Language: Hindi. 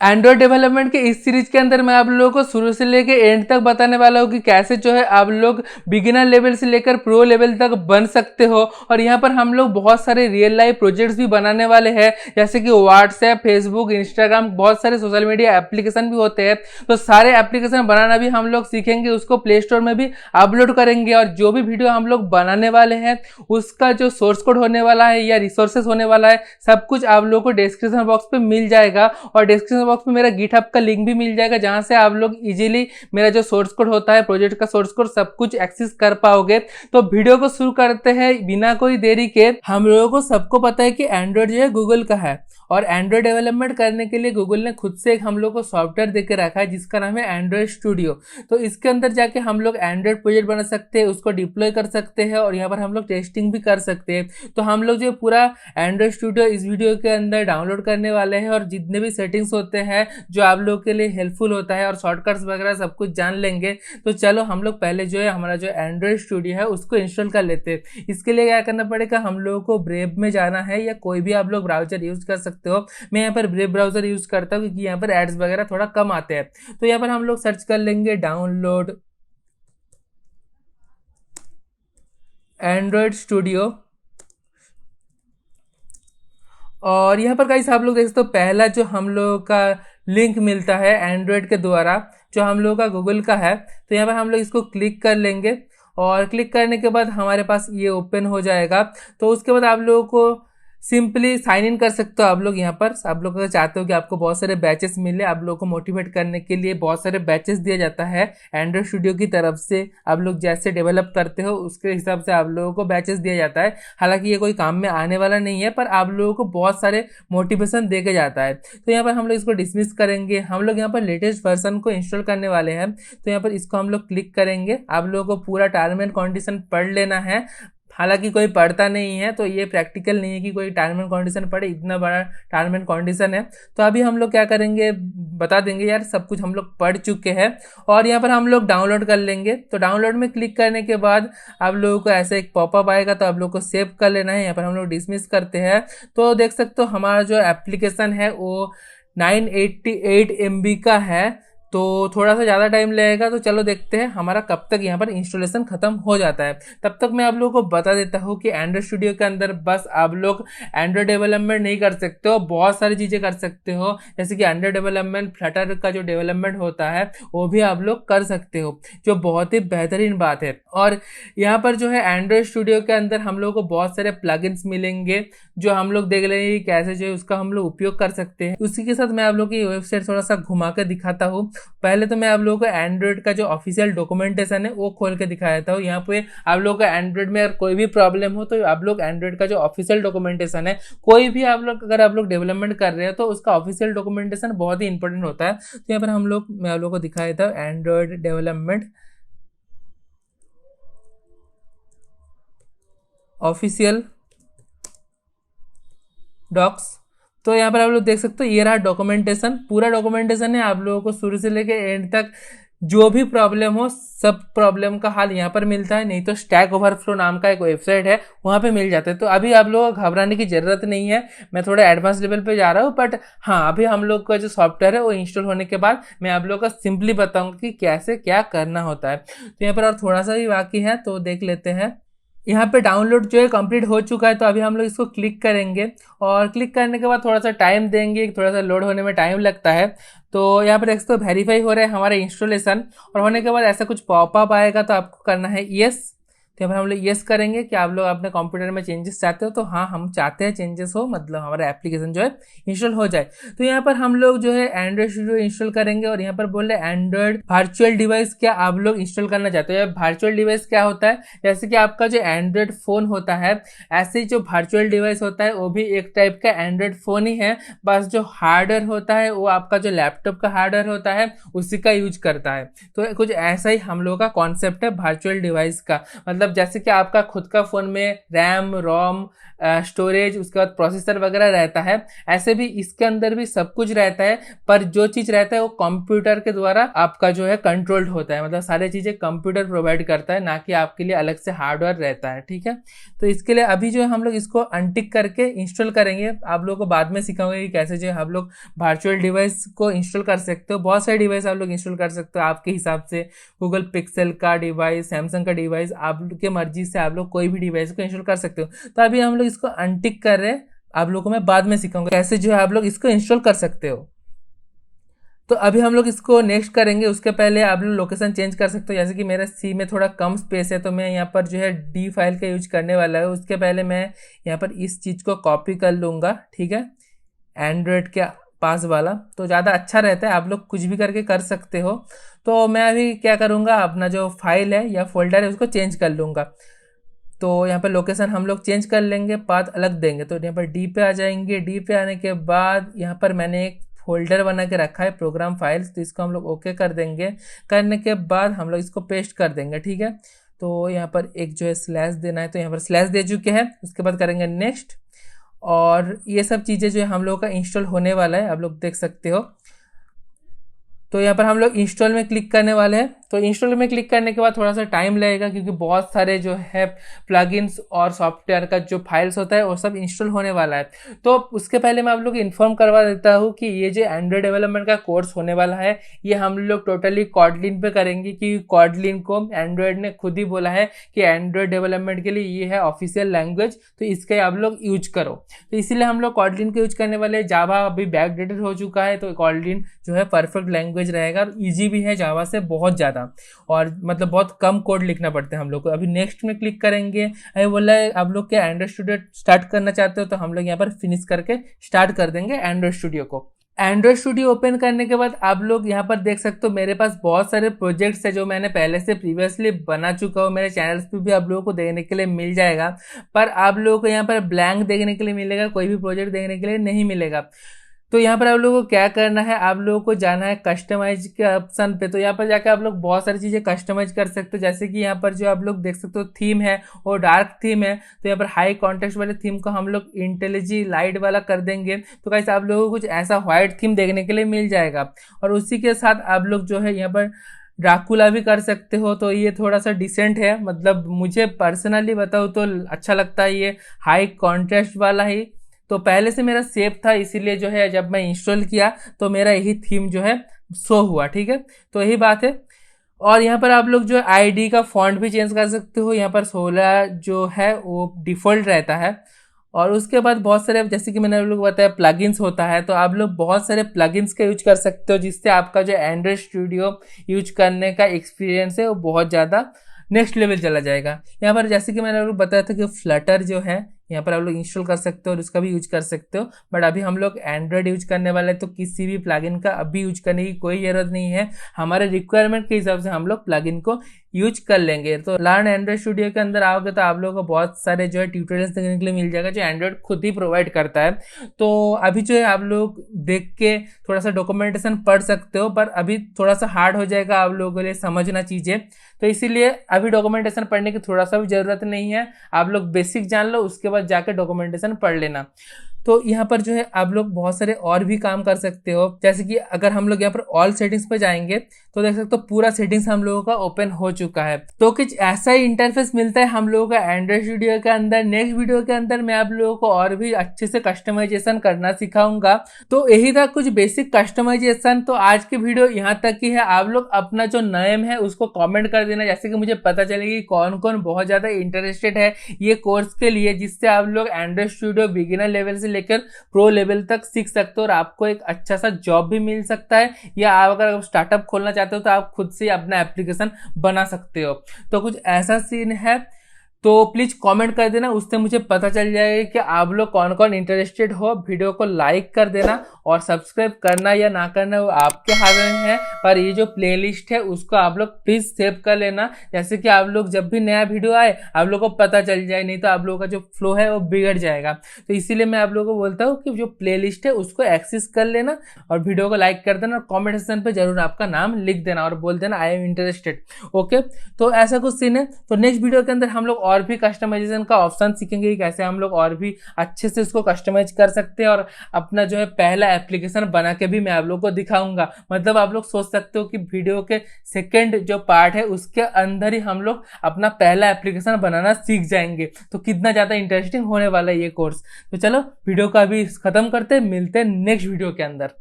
एंड्रॉयड डेवलपमेंट के इस सीरीज के अंदर मैं आप लोगों को शुरू से लेकर एंड तक बताने वाला हूँ कि कैसे जो है आप लोग बिगिनर लेवल से लेकर प्रो लेवल तक बन सकते हो। और यहाँ पर हम लोग बहुत सारे रियल लाइफ प्रोजेक्ट्स भी बनाने वाले हैं, जैसे कि व्हाट्सएप, फेसबुक, इंस्टाग्राम, बहुत सारे सोशल मीडिया एप्लीकेशन भी होते हैं। तो सारे एप्लीकेशन बनाना भी हम लोग सीखेंगे, उसको प्ले स्टोर में भी अपलोड करेंगे। और जो भी वीडियो हम लोग बनाने वाले हैं उसका जो सोर्स कोड होने वाला है या रिसोर्सेज होने वाला है, सब कुछ आप लोगों को डिस्क्रिप्शन बॉक्स पे मिल जाएगा। और डिस्क्रिप्शन बॉक्स में मेरा गिटहब का लिंक भी मिल जाएगा, जहां से आप लोग इजीली मेरा जो सोर्स कोड होता है, प्रोजेक्ट का सोर्स कोड, सब कुछ एक्सेस कर पाओगे। तो वीडियो को शुरू करते हैं बिना कोई देरी के। हम लोगों को सबको पता है कि एंड्रॉयड जो है गूगल का है, और एंड्रॉयड डेवलपमेंट करने के लिए गूगल ने खुद से एक हम लोग को सॉफ्टवेयर देके रखा है जिसका नाम है एंड्रॉयड स्टूडियो। तो इसके अंदर जाके हम लोग एंड्रॉयड प्रोजेक्ट बना सकते हैं, उसको डिप्लॉय कर सकते हैं, और यहाँ पर हम लोग टेस्टिंग भी कर सकते हैं। तो हम लोग जो पूरा एंड्रॉयड स्टूडियो इस वीडियो के अंदर डाउनलोड करने वाले हैं, और जितने भी सेटिंग्स होते हैं जो आप लोग के लिए हेल्पफुल होता है, और शॉर्टकट्स वगैरह सब कुछ जान लेंगे। तो चलो हम लोग पहले जो है हमारा जो एंड्रॉयड स्टूडियो है उसको इंस्टॉल कर लेते हैं। इसके लिए क्या करना पड़ेगा, हम लोगों को ब्रेव में जाना है, या कोई भी आप लोग ब्राउजर यूज कर सकते हो। मैं यहाँ पर ब्रेव ब्राउजर यूज करता हूँ क्योंकि यहाँ पर एड्स वगैरह थोड़ा कम आते हैं। तो यहाँ पर हम लोग सर्च कर लेंगे डाउनलोड एंड्रॉयड स्टूडियो। और यहाँ पर गाइस आप लोग देख सकते हो, पहला जो हम लोगों का लिंक मिलता है एंड्रॉयड के द्वारा, जो हम लोगों का गूगल का है। तो यहाँ पर हम लोग इसको क्लिक कर लेंगे, और क्लिक करने के बाद हमारे पास ये ओपन हो जाएगा। तो उसके बाद आप लोगों को सिंपली साइन इन कर सकते हो। आप लोग यहाँ पर, आप लोग अगर चाहते हो कि आपको बहुत सारे बैचेस मिले, आप लोगों को मोटिवेट करने के लिए बहुत सारे बैचेस दिया जाता है एंड्रॉयड स्टूडियो की तरफ से। आप लोग जैसे डेवलप करते हो उसके हिसाब से आप लोगों को बैचेस दिया जाता है। हालांकि ये कोई काम में आने वाला नहीं है, पर आप लोगों को बहुत सारे मोटिवेशन दे के जाता है। तो यहाँ पर हम लोग इसको डिसमिस करेंगे। हम लोग यहाँ पर लेटेस्ट वर्जन को इंस्टॉल करने वाले हैं, तो यहाँ पर इसको हम लोग क्लिक करेंगे। आप लोगों को पूरा टर्म एंड कंडीशन पढ़ लेना है, हालांकि कोई पढ़ता नहीं है, तो ये प्रैक्टिकल नहीं है कि कोई टर्म एंड कंडीशन पढ़े, इतना बड़ा टर्म एंड कंडीशन है। तो अभी हम लोग क्या करेंगे, बता देंगे यार, सब कुछ हम लोग पढ़ चुके हैं। और यहाँ पर हम लोग डाउनलोड कर लेंगे। तो डाउनलोड में क्लिक करने के बाद आप लोगों को ऐसे एक पॉपअप आएगा, तो आप लोग को सेव कर लेना है। यहाँ पर हम लोग डिसमिस करते हैं। तो देख सकते हो हमारा जो एप्लीकेशन है वो 988 MB का है, तो थोड़ा सा ज़्यादा टाइम लगेगा। तो चलो देखते हैं हमारा कब तक यहाँ पर इंस्टॉलेशन खत्म हो जाता है। तब तक मैं आप लोगों को बता देता हूँ कि एंड्रॉयड स्टूडियो के अंदर बस आप लोग एंड्रॉयड डेवलपमेंट नहीं कर सकते हो, बहुत सारी चीज़ें कर सकते हो। जैसे कि एंड्रॉयड डेवलपमेंट, फ्लटर का जो डेवलपमेंट होता है वो भी आप लोग कर सकते हो, जो बहुत ही बेहतरीन बात है। और यहाँ पर जो है एंड्रॉयड स्टूडियो के अंदर हम लोग को बहुत सारे प्लगइन्स मिलेंगे, जो हम लोग देख लेंगे कैसे जो है उसका हम लोग उपयोग कर सकते हैं। उसी के साथ मैं आप लोग की वेबसाइट थोड़ा सा घुमा कर दिखाता हूँ। पहले तो मैं आप लोगों को एंड्रॉयड का जो ऑफिशियल डॉक्यूमेंटेशन है वो खोल के दिखा देता हूँ। यहाँ पे आप लोगों को एंड्रॉयड में अगर कोई भी प्रॉब्लम हो तो आप लोग एंड्रॉयड का जो ऑफिशियल डॉक्यूमेंटेशन है, कोई भी आप लोग अगर आप लोग डेवलपमेंट कर रहे हो तो उसका ऑफिशियल डॉक्यूमेंटेशन बहुत ही इंपॉर्टेंट होता है। तो यहाँ पर मैं आप लोगों को दिखा देता हूँ एंड्रॉयड डेवलपमेंट ऑफिशियल डॉक्स। तो यहाँ पर आप लोग देख सकते हो ये रहा डॉक्यूमेंटेशन, पूरा डॉक्यूमेंटेशन है। आप लोगों को शुरू से लेकर एंड तक जो भी प्रॉब्लम हो सब प्रॉब्लम का हल यहाँ पर मिलता है। नहीं तो स्टैक ओवरफ्लो नाम का एक वेबसाइट है, वहाँ पे मिल जाता है। तो अभी आप लोगों को घबराने की जरूरत नहीं है, मैं थोड़ा एडवांस लेवल पे जा रहा हूँ। बट हाँ, अभी हम लोग का जो सॉफ्टवेयर है वो इंस्टॉल होने के बाद मैं आप लोगों को सिंपली बताऊंगा कि कैसे क्या करना होता है। तो यहाँ पर और थोड़ा सा भी बाकी है, तो देख लेते हैं। यहाँ पे डाउनलोड जो है कंप्लीट हो चुका है। तो अभी हम लोग इसको क्लिक करेंगे, और क्लिक करने के बाद थोड़ा सा टाइम देंगे, थोड़ा सा लोड होने में टाइम लगता है। तो यहाँ पर देख सकते हो वेरीफाई हो रहा है हमारा इंस्टॉलेशन, और होने के बाद ऐसा कुछ पॉपअप आएगा, तो आपको करना है यस। तो यहाँ पर हम लोग येस करेंगे कि आप लोग अपने कंप्यूटर में चेंजेस चाहते हो। तो हाँ, हम चाहते हैं चेंजेस हो, मतलब हमारा एप्लीकेशन जो है इंस्टॉल हो जाए। तो यहाँ पर हम लोग जो है एंड्रॉयड स्टूडियो इंस्टॉल करेंगे, और यहाँ पर बोल रहे एंड्रॉयड वर्चुअल डिवाइस क्या आप लोग इंस्टॉल करना चाहते हो। वर्चुअल डिवाइस क्या होता है, जैसे कि आपका जो एंड्रॉयड फोन होता है, ऐसे ही जो वर्चुअल डिवाइस होता है वो भी एक टाइप का एंड्रॉयड फोन ही है। बस जो हार्डवेयर होता है वो आपका जो लैपटॉप का हार्डवेयर होता है उसी का यूज करता है। तो कुछ ऐसा ही हम लोग का कॉन्सेप्ट है वर्चुअल डिवाइस का। मतलब मतलब जैसे कि आपका खुद का फ़ोन में रैम रोम स्टोरेज उसके बाद प्रोसेसर वगैरह रहता है, ऐसे भी इसके अंदर भी सब कुछ रहता है, पर जो चीज़ रहता है वो कंप्यूटर के द्वारा आपका जो है कंट्रोल्ड होता है। मतलब सारी चीज़ें कंप्यूटर प्रोवाइड करता है, ना कि आपके लिए अलग से हार्डवेयर रहता है। ठीक है, तो इसके लिए अभी जो है हम लोग इसको अनटिक करके इंस्टॉल करेंगे। आप लोगों को बाद में सिखाऊंगे कि कैसे जो है हम लोग वर्चुअल डिवाइस को इंस्टॉल कर सकते हो। बहुत सारे डिवाइस आप लोग इंस्टॉल कर सकते हो आपके हिसाब से, गूगल पिक्सल का डिवाइस, सैमसंग का डिवाइस, आपके मर्जी से आप लोग कोई भी डिवाइस को इंस्टॉल कर सकते हो। तो अभी हम लोग इसको अनटिक कर रहे हैं, आप लोगों को मैं बाद में सिखाऊंगा कैसे जो है आप लोग इसको इंस्टॉल कर सकते हो। तो अभी हम लोग इसको नेक्स्ट करेंगे, उसके पहले आप लोग लोकेशन चेंज कर सकते हो। जैसे कि मेरा सी में थोड़ा कम स्पेस है तो मैं यहाँ पर जो है डी फाइल का यूज करने वाला है। उसके पहले मैं यहाँ पर इस चीज़ को कॉपी कर लूँगा। ठीक है, एंड्रॉयड के पास वाला तो ज़्यादा अच्छा रहता है, आप लोग कुछ भी करके कर सकते हो। तो मैं अभी क्या करूँगा, अपना जो फाइल है या फोल्डर है उसको चेंज कर लूँगा। तो यहाँ पर लोकेशन हम लोग चेंज कर लेंगे, पाथ अलग देंगे। तो यहाँ पर डी पे आ जाएंगे। डी पे आने के बाद यहाँ पर मैंने एक फोल्डर बना के रखा है प्रोग्राम फाइल्स, तो इसको हम लोग ओके कर देंगे। करने के बाद हम लोग इसको पेस्ट कर देंगे। ठीक है, तो यहाँ पर एक जो है स्लैश देना है, तो यहाँ पर स्लैश दे चुके हैं। उसके बाद करेंगे नेक्स्ट, और ये सब चीज़ें जो है हम लोग का इंस्टॉल होने वाला है, आप लोग देख सकते हो। तो यहाँ पर हम लोग इंस्टॉल में क्लिक करने वाले हैं। तो इंस्टॉल में क्लिक करने के बाद थोड़ा सा टाइम लगेगा, क्योंकि बहुत सारे जो है प्लगइन्स और सॉफ्टवेयर का जो फाइल्स होता है वो सब इंस्टॉल होने वाला है। तो उसके पहले मैं आप लोग को इन्फॉर्म करवा देता हूँ कि ये जो एंड्रॉयड डेवलपमेंट का कोर्स होने वाला है ये हम लोग टोटली कॉडलिन पे करेंगे, क्योंकि कॉडलिन को एंड्रॉयड ने खुद ही बोला है कि एंड्रॉयड डेवलपमेंट के लिए ये है ऑफिशियल लैंग्वेज, तो इसके आप लोग यूज करो। तो इसीलिए हम लोग कॉडलिन का यूज करने वाले। जावा अभी बैकडेटेड हो चुका है, तो कॉडलिन जो है परफेक्ट लैंग्वेज रहेगा और ईजी भी है जावा से बहुत ज़्यादा, और मतलब बहुत कम कोड लिखना पड़ता है हम लोग को। अभी नेक्स्ट में क्लिक करेंगे। अभी बोला है आप लोग क्या एंड्रॉयड स्टूडियो स्टार्ट करना चाहते हो, तो हम लोग यहाँ पर फिनिश करके स्टार्ट कर देंगे एंड्रॉयड स्टूडियो को। एंड्रॉयड स्टूडियो ओपन करने के बाद आप लोग यहाँ पर देख सकते हो मेरे पास बहुत सारे प्रोजेक्ट्स है जो मैंने पहले से प्रीवियसली बना चुका हूँ। मेरे चैनल्स पे भी आप लोगों को देखने के लिए मिल जाएगा, पर आप लोगों को यहाँ पर ब्लैंक देखने के लिए मिलेगा, कोई भी प्रोजेक्ट देखने के लिए नहीं मिलेगा। तो यहाँ पर आप लोगों को क्या करना है, आप लोगों को जाना है कस्टमाइज के ऑप्शन पे। तो यहाँ पर जाकर आप लोग बहुत सारी चीज़ें कस्टमाइज कर सकते हो। जैसे कि यहाँ पर जो आप लोग देख सकते हो थीम है वो डार्क थीम है, तो यहाँ पर हाई कॉन्ट्रास्ट वाले थीम को हम लोग इंटेलिजी लाइट वाला कर देंगे। तो गाइस आप लोगों को कुछ ऐसा व्हाइट थीम देखने के लिए मिल जाएगा। और उसी के साथ आप लोग जो है यहाँ पर ड्राकुला भी कर सकते हो। तो ये थोड़ा सा डिसेंट है, मतलब मुझे पर्सनली बताऊँ तो अच्छा लगता है ये हाई कॉन्ट्रास्ट वाला ही। तो पहले से मेरा सेव था, इसीलिए जो है जब मैं इंस्टॉल किया तो मेरा यही थीम जो है शो हुआ। ठीक है, तो यही बात है। और यहाँ पर आप लोग जो आईडी का फॉन्ट भी चेंज कर सकते हो। यहाँ पर 16 जो है वो डिफ़ॉल्ट रहता है। और उसके बाद बहुत सारे, जैसे कि मैंने आप लोग बताया प्लगइन्स होता है, तो आप लोग बहुत सारे प्लगइन्स का यूज कर सकते हो, जिससे आपका जो एंड्रॉयड स्टूडियो यूज करने का एक्सपीरियंस है वो बहुत ज़्यादा नेक्स्ट लेवल चला जाएगा। यहाँ पर जैसे कि मैंने आप लोग बताया था कि फ्लटर जो है यहाँ पर आप लोग इंस्टॉल कर सकते हो और उसका भी यूज कर सकते हो। बट अभी हम लोग एंड्रॉयड यूज करने वाले हैं, तो किसी भी प्लगइन का अभी यूज करने की कोई ज़रूरत नहीं है। हमारे रिक्वायरमेंट के हिसाब से हम लोग प्लगइन को यूज कर लेंगे। तो लर्न एंड्रॉयड स्टूडियो के अंदर आओगे तो आप लोगों को बहुत सारे जो है ट्यूटोरियल्स देखने के लिए मिल जाएगा, जो एंड्रॉयड खुद ही प्रोवाइड करता है। तो अभी जो है आप लोग देख के थोड़ा सा डॉक्यूमेंटेशन पढ़ सकते हो, पर अभी थोड़ा सा हार्ड हो जाएगा आप लोगों के लिए समझना चीज़ें। तो इसीलिए अभी डॉक्यूमेंटेशन पढ़ने की थोड़ा सा भी ज़रूरत नहीं है। आप लोग बेसिक जान लो, उसके बाद जाके डॉक्यूमेंटेशन पढ़ लेना। तो यहाँ पर जो है आप लोग बहुत सारे और भी काम कर सकते हो। जैसे कि अगर हम लोग यहाँ पर ऑल सेटिंग्स पे जाएंगे तो देख सकते हो पूरा सेटिंग्स हम लोगों का ओपन हो चुका है। तो कुछ ऐसा ही इंटरफेस मिलता है हम लोगों का एंड्रॉयड स्टूडियो के अंदर। नेक्स्ट वीडियो के अंदर मैं आप लोगों को और भी अच्छे से कस्टमाइजेशन करना सिखाऊंगा। तो यही था कुछ बेसिक कस्टमाइजेशन। तो आज की वीडियो यहाँ तक ही है। आप लोग अपना जो नेम है उसको कॉमेंट कर देना, जैसे कि मुझे पता चलेगी कौन कौन बहुत ज़्यादा इंटरेस्टेड है ये कोर्स के लिए, जिससे आप लोग एंड्रॉयड स्टूडियो बिगिनर लेवल से लेकर प्रो लेवल तक सीख सकते हो और आपको एक अच्छा सा जॉब भी मिल सकता है। या आप अगर स्टार्टअप खोलना चाहते हो तो आप खुद से अपना एप्लीकेशन बना सकते हो। तो कुछ ऐसा सीन है, तो प्लीज कमेंट कर देना, उससे मुझे पता चल जाएगा कि आप लोग कौन कौन इंटरेस्टेड हो। वीडियो को लाइक कर देना और सब्सक्राइब करना या ना करना वो आपके हाथ में है, और ये जो प्लेलिस्ट है उसको आप लोग प्लीज सेव कर लेना, जैसे कि आप लोग जब भी नया वीडियो आए आप लोग को पता चल जाए, नहीं तो आप लोगों का जो फ्लो है वो बिगड़ जाएगा। तो इसीलिए मैं आप लोगों को बोलता हूँ कि जो प्लेलिस्ट है उसको एक्सेस कर लेना और वीडियो को लाइक कर देना और कमेंट सेक्शन पे जरूर आपका नाम लिख देना और बोल देना आई एम इंटरेस्टेड। ओके, तो ऐसा कुछ सीन है। तो नेक्स्ट वीडियो के अंदर हम लोग और भी कस्टमाइजेशन का ऑप्शन सीखेंगे, कैसे हम लोग और भी अच्छे से इसको कस्टमाइज कर सकते हैं और अपना जो है पहला एप्लीकेशन बना के भी मैं आप लोग को दिखाऊंगा। मतलब आप लोग सोच सकते हो कि वीडियो के सेकंड जो पार्ट है उसके अंदर ही हम लोग अपना पहला एप्लीकेशन बनाना सीख जाएंगे। तो कितना ज़्यादा इंटरेस्टिंग होने वाला है ये कोर्स। तो चलो वीडियो का अभी खत्म करते, मिलते हैं नेक्स्ट वीडियो के अंदर।